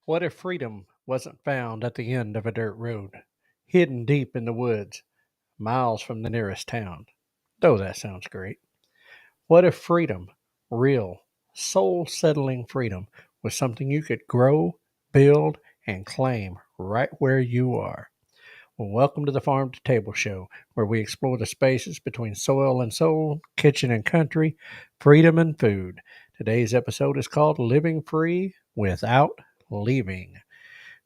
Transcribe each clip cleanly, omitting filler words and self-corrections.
What if freedom wasn't found at the end of a dirt road, hidden deep in the woods, miles from the nearest town? Though that sounds great. What if freedom, real, soul settling freedom, was something you could grow, build, and claim right where you are? Well, welcome to the Farm2Table Show, where we explore the spaces between soil and soul, kitchen and country, freedom and food. Today's episode is called Living Free Without Leaving,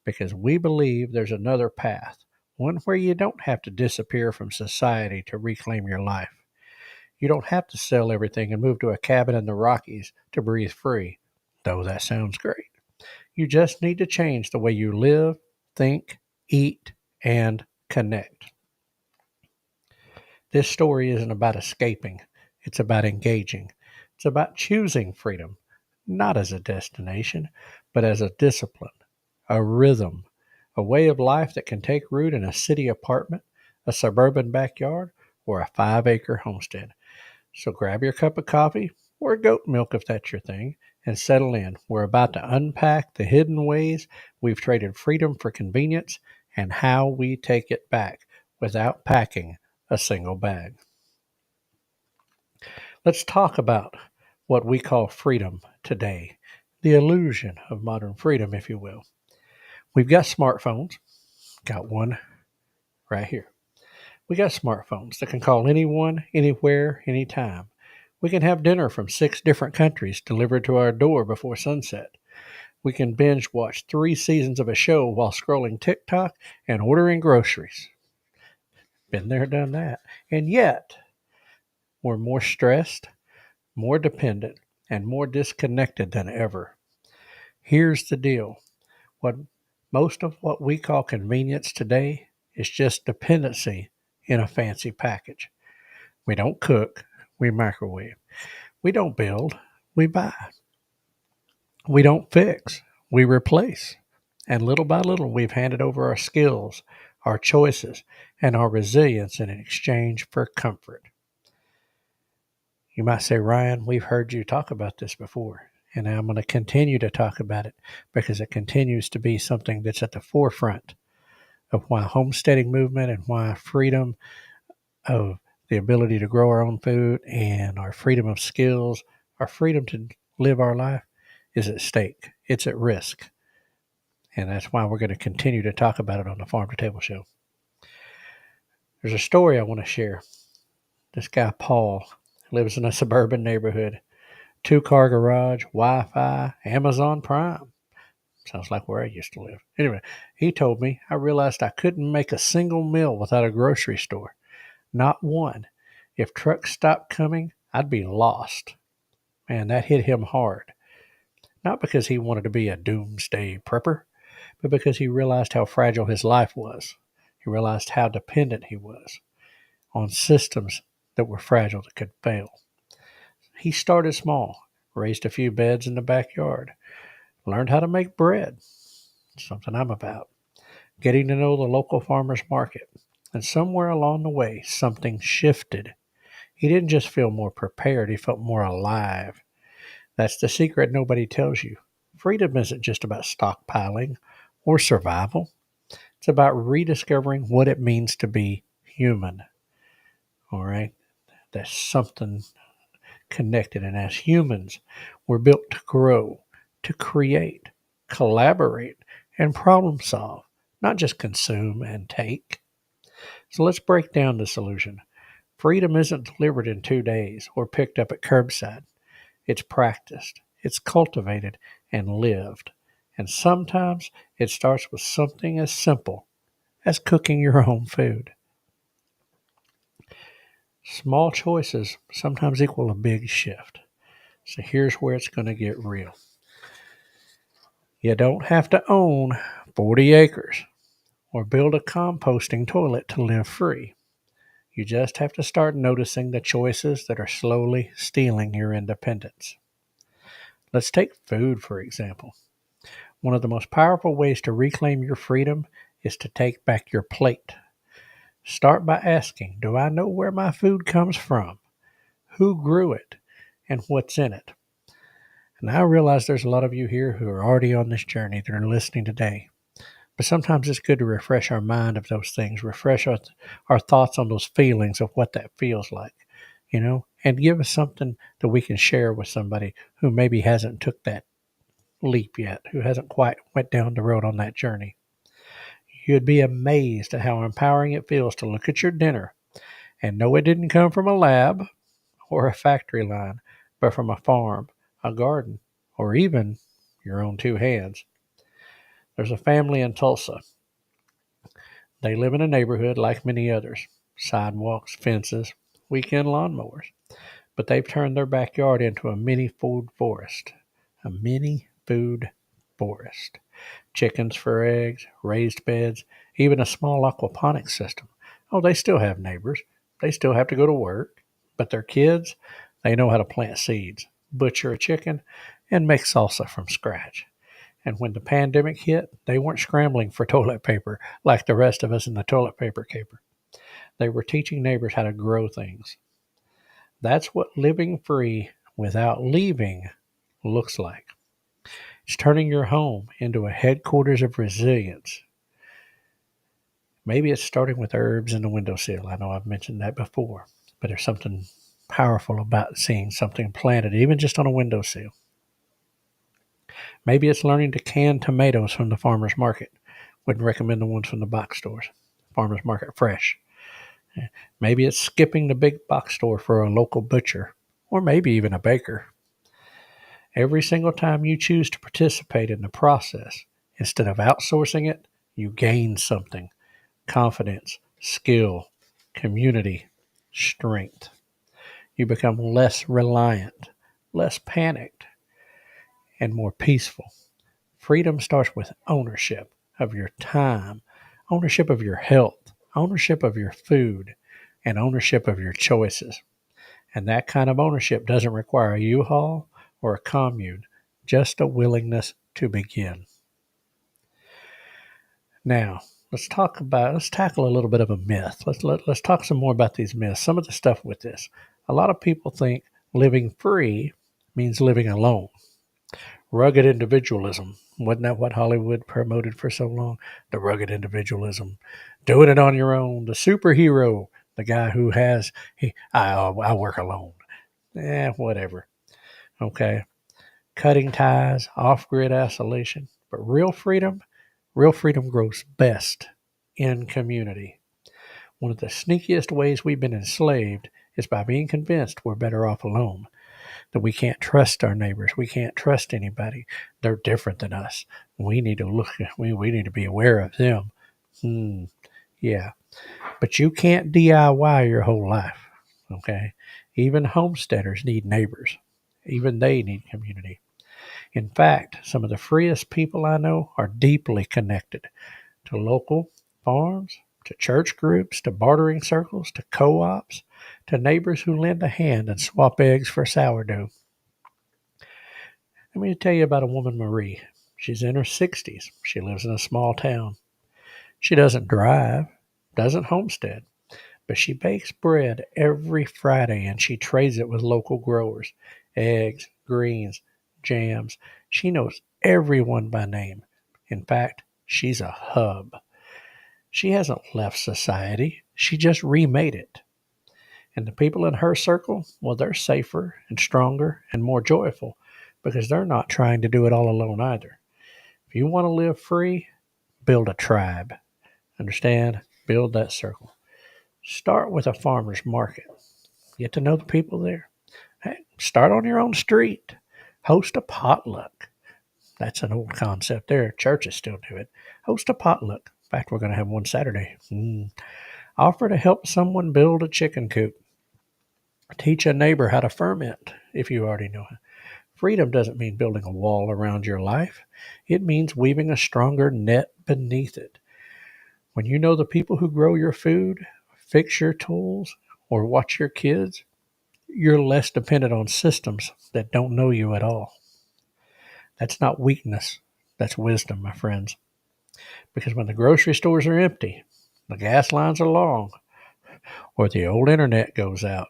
because we believe there's another path, one where you don't have to disappear from society to reclaim your life. You don't have to sell everything and move to a cabin in the Rockies to breathe free, though that sounds great. You just need to change the way you live, think, eat, and connect. This story isn't about escaping, it's about engaging. It's about choosing freedom, not as a destination, but as a discipline, a rhythm, a way of life that can take root in a city apartment, a suburban backyard, or a 5-acre homestead. So grab your cup of coffee or goat milk if that's your thing and settle in. We're about to unpack the hidden ways we've traded freedom for convenience and how we take it back without packing a single bag. Let's talk about what we call freedom today, the illusion of modern freedom, if you will. We've got smartphones, got one right here. We got smartphones that can call anyone, anywhere, anytime. We can have dinner from 6 different countries delivered to our door before sunset. We can binge watch 3 seasons of a show while scrolling TikTok and ordering groceries. Been there, done that. And yet, we're more stressed, more dependent, and more disconnected than ever. Here's the deal. What most of what we call convenience today is just dependency in a fancy package. We don't cook, we microwave. We don't build, we buy. We don't fix, we replace. And little by little, we've handed over our skills, our choices, and our resilience in exchange for comfort. You might say, Ryan, we've heard you talk about this before, and I'm going to continue to talk about it because it continues to be something that's at the forefront of why homesteading movement and why freedom of the ability to grow our own food and our freedom of skills, our freedom to live our life is at stake. It's at risk. And that's why we're going to continue to talk about it on the Farm2Table Show. There's a story I want to share. This guy, Paul, lives in a suburban neighborhood, 2-car garage, Wi-Fi, Amazon Prime. Sounds like where I used to live. Anyway, he told me, I realized I couldn't make a single meal without a grocery store. Not one. If trucks stopped coming, I'd be lost. Man, that hit him hard. Not because he wanted to be a doomsday prepper, but because he realized how fragile his life was. He realized how dependent he was on systems that were fragile, that could fail. He started small, raised a few beds in the backyard, learned how to make bread, something I'm about, getting to know the local farmer's market. And somewhere along the way, something shifted. He didn't just feel more prepared, he felt more alive. That's the secret nobody tells you. Freedom isn't just about stockpiling or survival. It's about rediscovering what it means to be human. All right? That's something connected. And as humans, we're built to grow, to create, collaborate, and problem solve, not just consume and take. So let's break down this illusion. Freedom isn't delivered in 2 days or picked up at curbside. It's practiced, it's cultivated, and lived. And sometimes it starts with something as simple as cooking your own food. Small choices sometimes equal a big shift. So here's where it's going to get real. You don't have to own 40 acres or build a composting toilet to live free. You just have to start noticing the choices that are slowly stealing your independence. Let's take food, for example. One of the most powerful ways to reclaim your freedom is to take back your plate. Start by asking, do I know where my food comes from? Who grew it? And what's in it? And I realize there's a lot of you here who are already on this journey that are listening today. But sometimes it's good to refresh our mind of those things, refresh our thoughts on those feelings of what that feels like, and give us something that we can share with somebody who maybe hasn't took that leap yet, who hasn't quite went down the road on that journey. You'd be amazed at how empowering it feels to look at your dinner and know it didn't come from a lab or a factory line, but from a farm, a garden, or even your own two hands. There's a family in Tulsa. They live in a neighborhood like many others, sidewalks, fences, weekend lawnmowers, but they've turned their backyard into a mini food forest. A mini food forest. Chickens for eggs, raised beds, even a small aquaponics system. Oh, they still have neighbors. They still have to go to work, but their kids, they know how to plant seeds, butcher a chicken, and make salsa from scratch. And when the pandemic hit, they weren't scrambling for toilet paper like the rest of us in the toilet paper caper. They were teaching neighbors how to grow things. That's what living free without leaving looks like. It's turning your home into a headquarters of resilience. Maybe it's starting with herbs in the windowsill. I know I've mentioned that before, but there's something powerful about seeing something planted, even just on a windowsill. Maybe it's learning to can tomatoes from the farmer's market. Wouldn't recommend the ones from the box stores. Farmer's market fresh. Maybe it's skipping the big box store for a local butcher, or maybe even a baker. Every single time you choose to participate in the process, instead of outsourcing it, you gain something: confidence, skill, community, strength. You become less reliant, less panicked, and more peaceful. Freedom starts with ownership of your time, ownership of your health, ownership of your food, and ownership of your choices. And that kind of ownership doesn't require a U-Haul or a commune, just a willingness to begin. Now, let's tackle a little bit of a myth. Let's talk some more about these myths, some of the stuff with this. A lot of people think living free means living alone. Rugged individualism. Wasn't that what Hollywood promoted for so long? The rugged individualism. Doing it on your own. The superhero. The guy who I work alone. Whatever. Okay. Cutting ties, off-grid isolation. But real freedom grows best in community. One of the sneakiest ways we've been enslaved is by being convinced we're better off alone, that we can't trust our neighbors, we can't trust anybody. They're different than us. We need to be aware of them. Yeah. But you can't DIY your whole life. Okay? Even homesteaders need neighbors. Even they need community. In fact, some of the freest people I know are deeply connected to local farms, to church groups, to bartering circles, to co-ops, to neighbors who lend a hand and swap eggs for sourdough. Let me tell you about a woman, Marie. She's in her 60s. She lives in a small town. She doesn't drive, doesn't homestead, but she bakes bread every Friday and she trades it with local growers. Eggs, greens, jams. She knows everyone by name. In fact, she's a hub. She hasn't left society. She just remade it. And the people in her circle, well, they're safer and stronger and more joyful because they're not trying to do it all alone either. If you want to live free, build a tribe. Understand? Build that circle. Start with a farmer's market. Get to know the people there. Hey, start on your own street. Host a potluck. That's an old concept there. Churches still do it. Host a potluck. In fact, we're going to have one Saturday. Offer to help someone build a chicken coop. Teach a neighbor how to ferment if you already know it. Freedom doesn't mean building a wall around your life. It means weaving a stronger net beneath it. When you know the people who grow your food, fix your tools, or watch your kids, you're less dependent on systems that don't know you at all. That's not weakness. That's wisdom, my friends. Because when the grocery stores are empty, the gas lines are long, or the old internet goes out,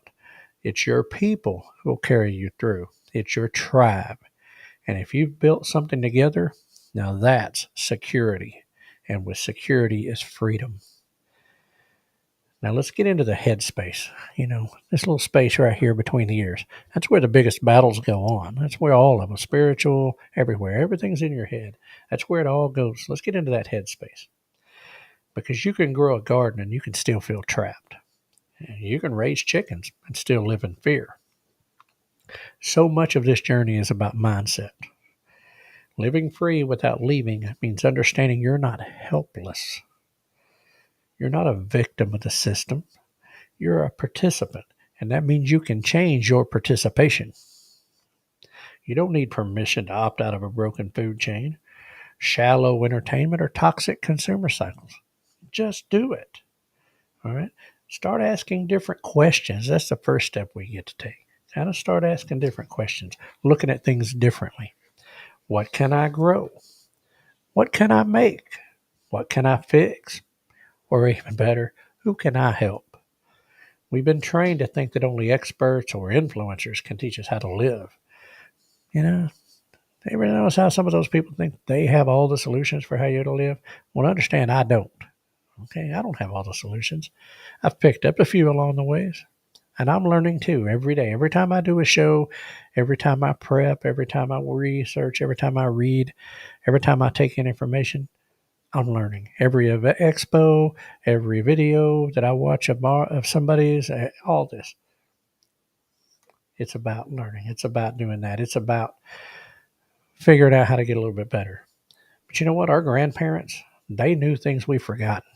it's your people who will carry you through. It's your tribe. And if you've built something together, now that's security. And with security is freedom. Now let's get into the head space. This little space right here between the ears. That's where the biggest battles go on. That's where all of them, spiritual, everywhere. Everything's in your head. That's where it all goes. Let's get into that head space. Because you can grow a garden and you can still feel trapped. And you can raise chickens and still live in fear. So much of this journey is about mindset. Living free without leaving means understanding you're not helpless. You're not a victim of the system. You're a participant, and that means you can change your participation. You don't need permission to opt out of a broken food chain, shallow entertainment, or toxic consumer cycles. Just do it. All right? Start asking different questions. That's the first step we get to take. Kind of start asking different questions, looking at things differently. What can I grow? What can I make? What can I fix? Or even better, who can I help? We've been trained to think that only experts or influencers can teach us how to live. Ever notice how some of those people think they have all the solutions for how you're to live? Well, understand, I don't. Okay, I don't have all the solutions. I've picked up a few along the ways, and I'm learning too every day. Every time I do a show, every time I prep, every time I research, every time I read, every time I take in information, I'm learning. Every expo, every video that I watch of somebody's, all this. It's about learning. It's about doing that. It's about figuring out how to get a little bit better. But you know what? Our grandparents, they knew things we've forgotten.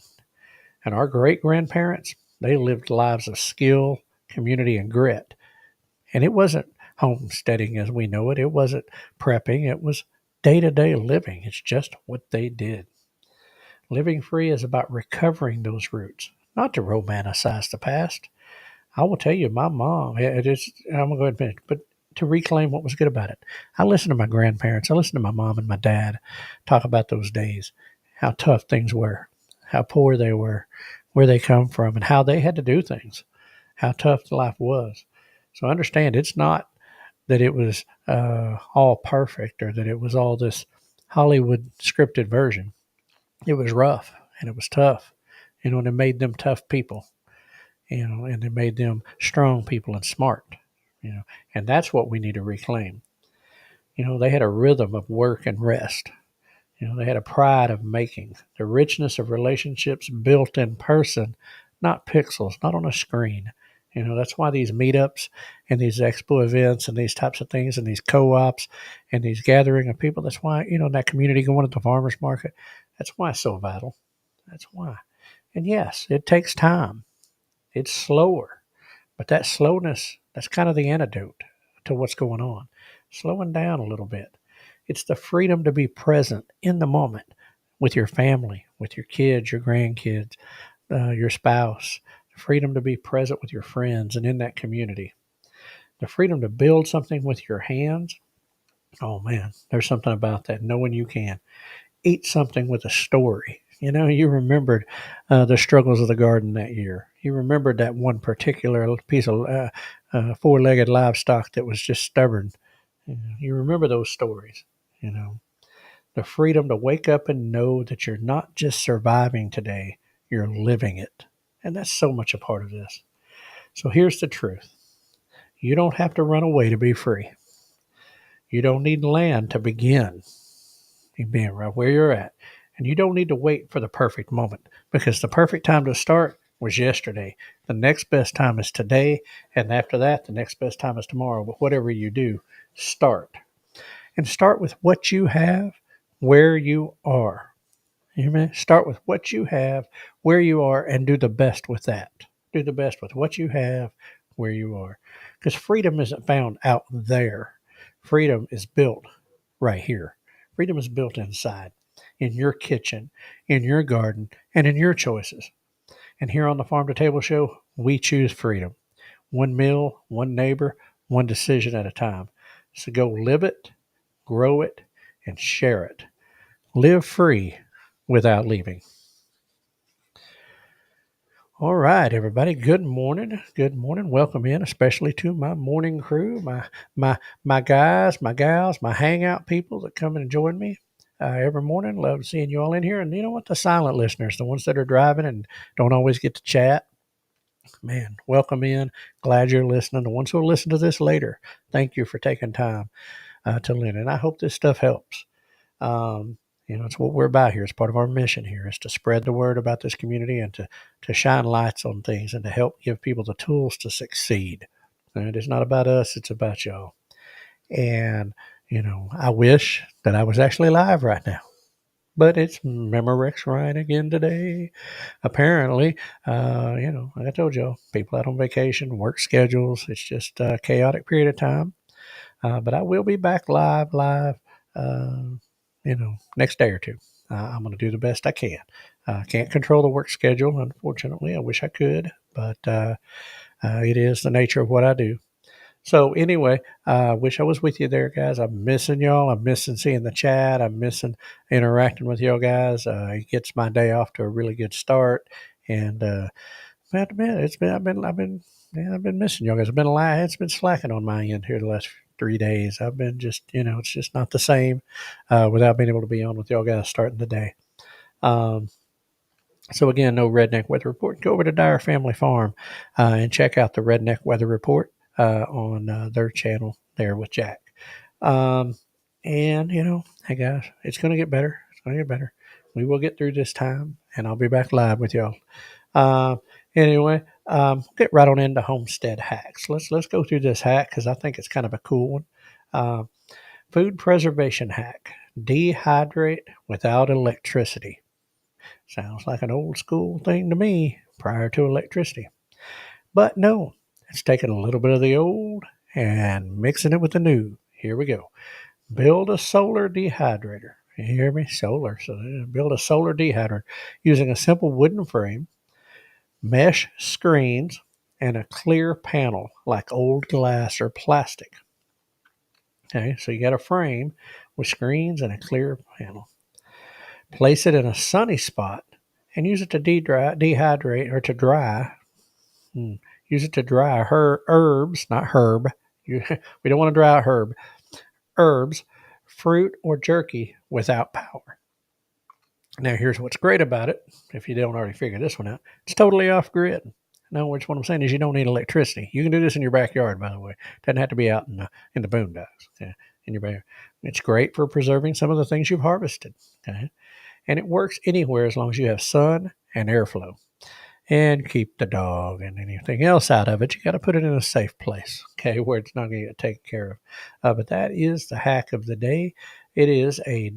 And our great-grandparents, they lived lives of skill, community, and grit. And it wasn't homesteading as we know it. It wasn't prepping. It was day-to-day living. It's just what they did. Living free is about recovering those roots, not to romanticize the past. I will tell you, my mom, I'm going to go ahead and finish, but to reclaim what was good about it. I listened to my grandparents. I listened to my mom and my dad talk about those days, how tough things were, how poor they were, where they come from, and how they had to do things, how tough life was. So understand, it's not that it was all perfect or that it was all this Hollywood scripted version. It was rough and it was tough, and it made them tough people. And it made them strong people and smart, and that's what we need to reclaim. They had a rhythm of work and rest. They had a pride of making, the richness of relationships built in person, not pixels, not on a screen. That's why these meetups and these expo events and these types of things and these co-ops and these gathering of people, that's why, that community going at the farmer's market, that's why it's so vital. That's why. And yes, it takes time. It's slower, but that slowness, that's kind of the antidote to what's going on. Slowing down a little bit. It's the freedom to be present in the moment with your family, with your kids, your grandkids, your spouse. The freedom to be present with your friends and in that community. The freedom to build something with your hands. Oh man, there's something about that, knowing you can. Eat something with a story. You remembered the struggles of the garden that year. You remembered that one particular piece of four-legged livestock that was just stubborn. You remember those stories. The freedom to wake up and know that you're not just surviving today, you're living it. And that's so much a part of this. So here's the truth. You don't have to run away to be free. You don't need land to begin. You're being right where you're at. And you don't need to wait for the perfect moment, because the perfect time to start was yesterday. The next best time is today. And after that, the next best time is tomorrow. But whatever you do, start. And start with what you have, where you are. Amen. Start with what you have, where you are, and do the best with that. Do the best with what you have, where you are. Because freedom isn't found out there. Freedom is built right here. Freedom is built inside, in your kitchen, in your garden, and in your choices. And here on the Farm2Table Show, we choose freedom. One meal, one neighbor, one decision at a time. So go live it, grow it, and share it. Live free without leaving. All right, everybody. Good morning. Good morning. Welcome in, especially to my morning crew, my guys, my gals, my hangout people that come and join me every morning. Love seeing you all in here. And you know what? The silent listeners, the ones that are driving and don't always get to chat, man, welcome in. Glad you're listening. The ones who will listen to this later, thank you for taking time to listen. And I hope this stuff helps. Um, it's what we're about here. It's part of our mission here is to spread the word about this community and to shine lights on things and to help give people the tools to succeed. And it's not about us, it's about y'all. And, I wish that I was actually live right now. But it's Memorex Ryan again today. Apparently, like I told y'all, people out on vacation, work schedules. It's just a chaotic period of time. But I will be back live, uh, next day or two. I'm going to do the best I can. I can't control the work schedule, unfortunately. I wish I could, but it is the nature of what I do. So anyway, I wish I was with you there, guys. I'm missing y'all. I'm missing seeing the chat. I'm missing interacting with y'all guys. It gets my day off to a really good start, and I have to admit, I've been missing y'all guys. It's been slacking on my end here the last 3 days. I've been just, it's just not the same without being able to be on with y'all guys starting the day. Um, so again, no Redneck Weather Report. Go over to Dyer Family Farm and check out the Redneck Weather Report on their channel there with Jack. Um, and hey guys, it's going to get better. It's going to get better. We will get through this time, and I'll be back live with y'all. Uh, anyway, get right on into homestead hacks. Let's go through this hack because I think it's kind of a cool one. Uh, Food preservation hack: dehydrate without electricity. Sounds like an old school thing to me prior to electricity, but no, it's taking a little bit of the old and mixing it with the new. Here we go. Build a solar dehydrator. You hear me? Solar. So build a solar dehydrator using a simple wooden frame, mesh screens, and a clear panel like old glass or plastic. Okay, so you got a frame with screens and a clear panel. Place it in a sunny spot and use it to dehydrate or to dry. Use it to dry herbs, not herb. We don't want to dry herb. Herbs, fruit, or jerky without power. Now, here's what's great about it. If you don't already figure this one out, it's totally off grid. No, which what I'm saying is you don't need electricity. You can do this in your backyard, by the way. It doesn't have to be out in the boondocks. Okay? In your backyard. It's great for preserving some of the things you've harvested. Okay? And it works anywhere as long as you have sun and airflow. And keep the dog and anything else out of it. You got to put it in a safe place, okay, where it's not going to get taken care of. But that is the hack of the day. It is a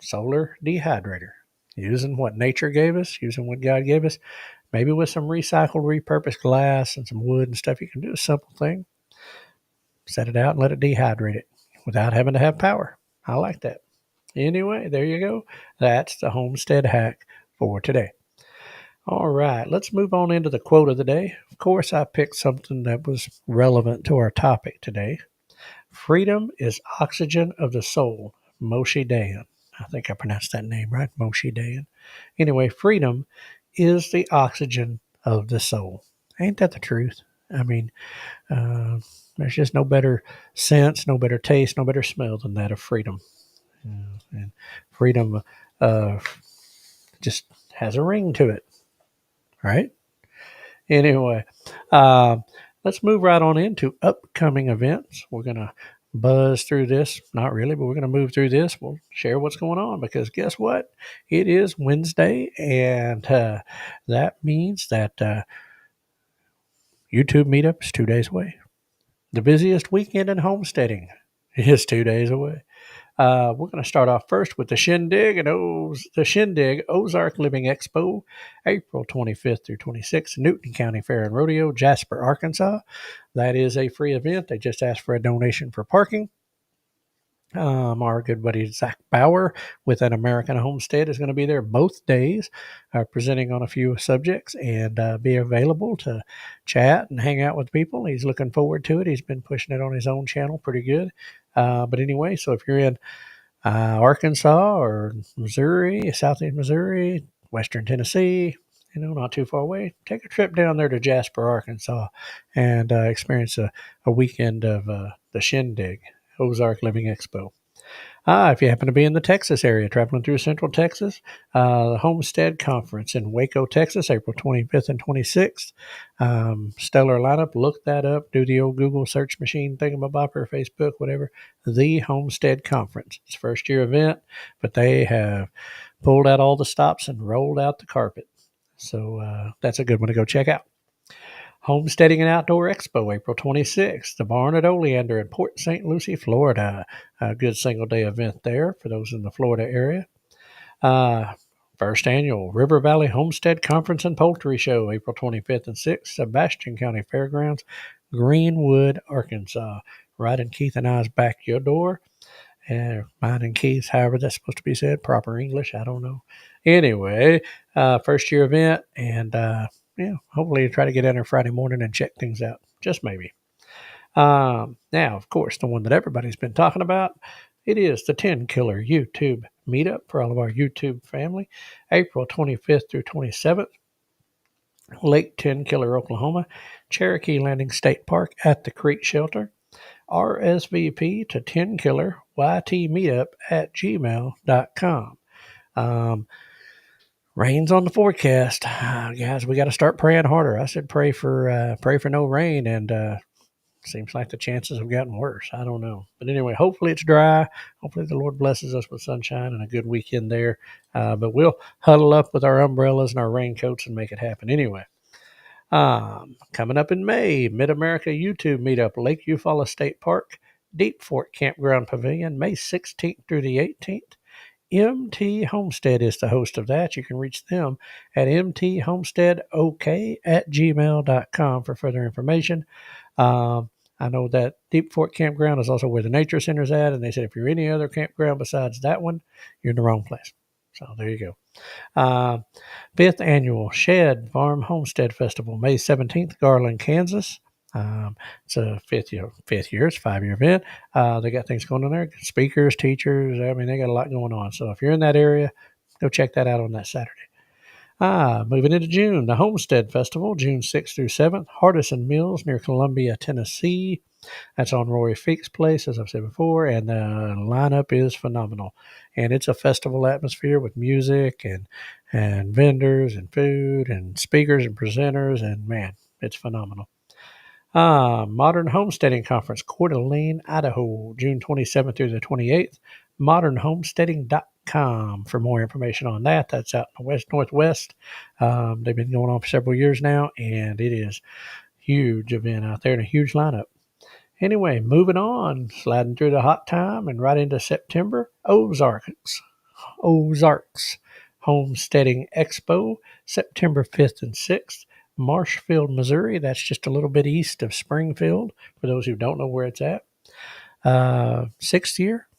solar dehydrator, using what nature gave us, using what God gave us, maybe with some recycled, repurposed glass and some wood and stuff. You can do a simple thing. Set it out and let it dehydrate it without having to have power. I like that. Anyway, there you go. That's the homestead hack for today. All right, let's move on into the quote of the day. Of course, I picked something that was relevant to our topic today. Freedom is oxygen of the soul. Moshe Dayan. I think I pronounced that name right, Moshe Dayan. Anyway, freedom is the oxygen of the soul. Ain't that the truth? I mean, there's just no better sense, no better taste, no better smell than that of freedom. And freedom just has a ring to it, right? Anyway, let's move right on into upcoming events. We're going to buzz through this. Not really, but we're going to move through this. We'll share what's going on because guess what? It is Wednesday, and that means that YouTube meetup is 2 days away. The busiest weekend in homesteading is 2 days away. We're going to start off first with the Shindig Ozark Living Expo, April 25th through 26th, Newton County Fair and Rodeo, Jasper, Arkansas. That is a free event. They just asked for a donation for parking. Our good buddy Zach Bauer with an American Homestead is going to be there both days, presenting on a few subjects and be available to chat and hang out with people. He's looking forward to it. He's been pushing it on his own channel pretty good. But anyway, so if you're in Arkansas or Missouri, Southeast Missouri, Western Tennessee, not too far away, take a trip down there to Jasper, Arkansas, and experience a weekend of the Shindig, Ozark Living Expo. If you happen to be in the Texas area, traveling through Central Texas, the Homestead Conference in Waco, Texas, April 25th and 26th. Stellar lineup. Look that up. Do the old Google search machine thingamabopper, Facebook, whatever. The Homestead Conference. It's a first-year event, but they have pulled out all the stops and rolled out the carpet. So that's a good one to go check out. Homesteading and Outdoor Expo, April 26th, the Barn at Oleander in Port St. Lucie, Florida. A good single-day event there for those in the Florida area. First annual River Valley Homestead Conference and Poultry Show, April 25th and 6th, Sebastian County Fairgrounds, Greenwood, Arkansas. Right in Keith and I's backyard door. Mine and Keith's, however that's supposed to be said, proper English, I don't know. Anyway, first year event, and hopefully try to get in there Friday morning and check things out. Just maybe. Now, of course, the one that everybody's been talking about, it is the 10 Killer YouTube meetup for all of our YouTube family, April 25th through 27th, Lake 10 Killer, Oklahoma, Cherokee Landing State Park at the Creek Shelter. RSVP to 10 Killer YT Meetup at gmail.com. Rain's on the forecast, guys. We got to start praying harder. I said pray for no rain, and seems like the chances have gotten worse. I don't know, but anyway, hopefully it's dry. Hopefully the Lord blesses us with sunshine and a good weekend there. But we'll huddle up with our umbrellas and our raincoats and make it happen anyway. Coming up in May, Mid-America YouTube Meetup, Lake Eufaula State Park, Deep Fork Campground Pavilion, May 16th through the 18th. MT Homestead is the host of that. You can reach them at mthomesteadok@gmail.com for further information. I know that Deep Fork Campground is also where the Nature Center is at, and they said if you're any other campground besides that one, you're in the wrong place. So there you go. 5th Annual Shed Farm Homestead Festival, May 17th, Garland, Kansas. It's a fifth year, it's a 5-year event. They got things going on there, speakers, teachers. I mean, they got a lot going on. So if you're in that area, go check that out on that Saturday. Moving into June, the Homestead Festival, June 6th through 7th, Hardison Mills near Columbia, Tennessee. That's on Roy Feek's place, as I've said before, and the lineup is phenomenal. And it's a festival atmosphere with music and vendors and food and speakers and presenters, and man, it's phenomenal. Modern Homesteading Conference, Coeur d'Alene, Idaho, June 27th through the 28th. ModernHomesteading.com for more information on that. That's out in the northwest. They've been going on for several years now, and it is a huge event out there and a huge lineup. Anyway, moving on, sliding through the hot time and right into September, Ozarks Homesteading Expo, September 5th and 6th. Marshfield, Missouri. That's just a little bit east of Springfield, for those who don't know where it's at. 6th year,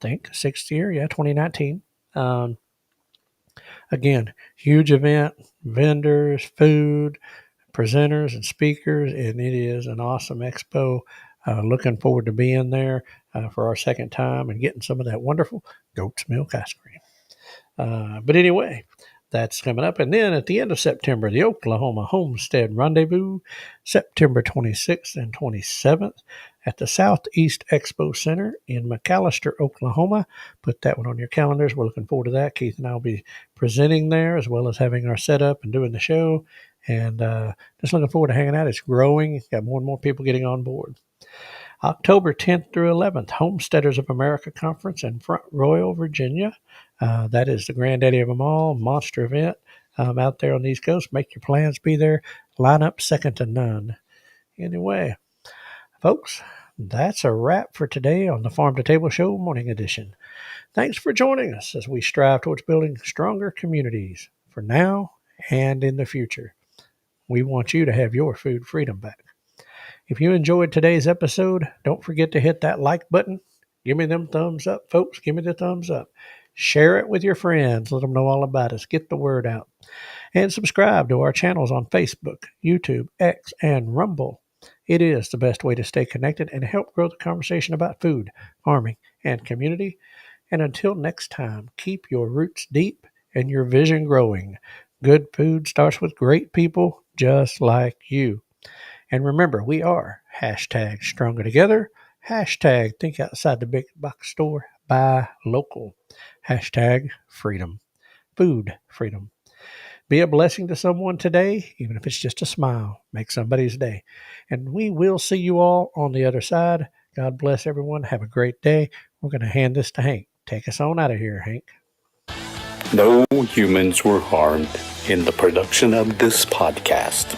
2019. Again, huge event, vendors, food, presenters, and speakers, and it is an awesome expo. Looking forward to being there for our second time and getting some of that wonderful goat's milk ice cream. But anyway, that's coming up. And then at the end of September, the Oklahoma Homestead Rendezvous, September 26th and 27th at the Southeast Expo Center in McAlester, Oklahoma. Put that one on your calendars. We're looking forward to that. Keith and I will be presenting there as well as having our setup and doing the show. And just looking forward to hanging out. It's growing. Got more and more people getting on board. October 10th through 11th, Homesteaders of America Conference in Front Royal, Virginia. That is the granddaddy of them all, monster event out there on the East Coast. Make your plans, be there. Line up second to none. Anyway, folks, that's a wrap for today on the Farm2Table Show Morning Edition. Thanks for joining us as we strive towards building stronger communities for now and in the future. We want you to have your food freedom back. If you enjoyed today's episode, don't forget to hit that like button. Give me them thumbs up, folks. Give me the thumbs up. Share it with your friends. Let them know all about us. Get the word out. And subscribe to our channels on Facebook, YouTube, X, and Rumble. It is the best way to stay connected and help grow the conversation about food, farming, and community. And until next time, keep your roots deep and your vision growing. Good food starts with great people just like you. And remember, we are hashtag stronger together, hashtag think outside the big box store, buy local, hashtag freedom, food freedom. Be a blessing to someone today, even if it's just a smile. Make somebody's day. And we will see you all on the other side. God bless everyone. Have a great day. We're going to hand this to Hank. Take us on out of here, Hank. No humans were harmed in the production of this podcast.